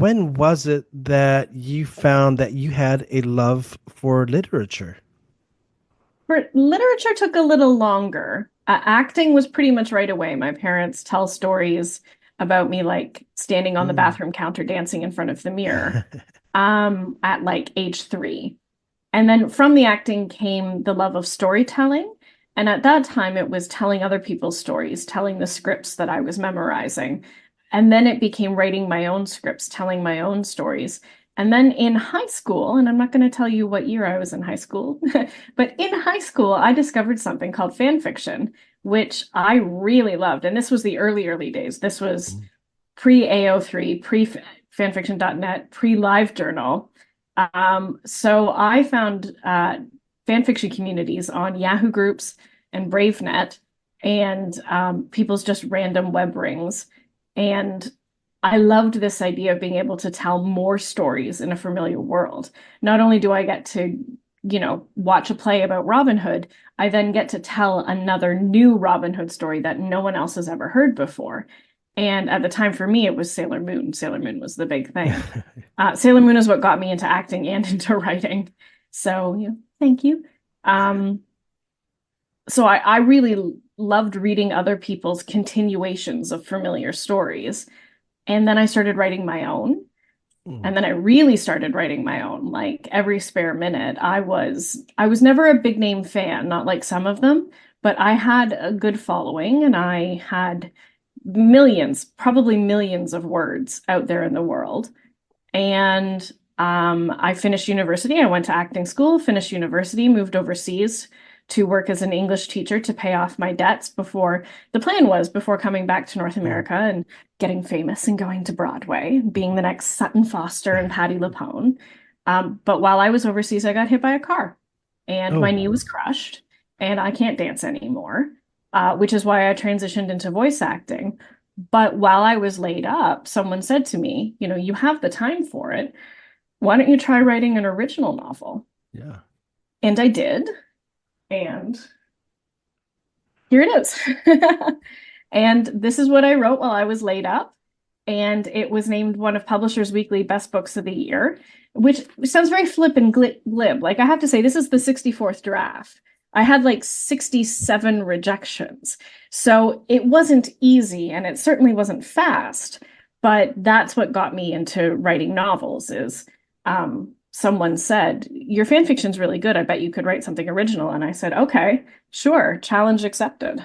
when was it that you found that you had a love for literature? For literature took a little longer. Acting was pretty much right away. My parents tell stories about me like standing on the Mm. bathroom counter dancing in front of the mirror at like age 3. And then from the acting came the love of storytelling. And at that time, it was telling other people's stories, telling the scripts that I was memorizing. And then it became writing my own scripts, telling my own stories. And then in high school, and I'm not going to tell you what year I was in high school, but in high school, I discovered something called fan fiction, which I really loved. And this was the early, early days. This was pre AO3, pre fanfiction.net, pre LiveJournal. So I found fan fiction communities on Yahoo groups and BraveNet and people's just random web rings. And I loved this idea of being able to tell more stories in a familiar world. Not only do I get to, watch a play about Robin Hood, I then get to tell another new Robin Hood story that no one else has ever heard before. And at the time for me, it was Sailor Moon. Sailor Moon was the big thing. Sailor Moon is what got me into acting and into writing. So, thank you. Um, so I really loved reading other people's continuations of familiar stories. And then I started writing my own. Mm. And then I really started writing my own, like every spare minute. I was never a big name fan, not like some of them, but I had a good following and I had millions, probably millions of words out there in the world. And I finished university. I went to acting school, finished university, moved overseas to work as an English teacher to pay off my debts before the plan was before coming back to North Mm. America and getting famous and going to Broadway, being the next Sutton Foster and Patti LuPone. But while I was overseas, I got hit by a car and my Oh, knee was crushed and I can't dance anymore, which is why I transitioned into voice acting. But while I was laid up, someone said to me, you have the time for it. Why don't you try writing an original novel? yeah. And I did. And here it is. And this is what I wrote while I was laid up. And it was named one of Publishers Weekly Best Books of the Year, which sounds very flip and glib. Like I have to say, this is the 64th draft. I had like 67 rejections. So it wasn't easy and it certainly wasn't fast, but that's what got me into writing novels is someone said, your fan fiction's really good. I bet you could write something original. And I said, okay, sure, challenge accepted.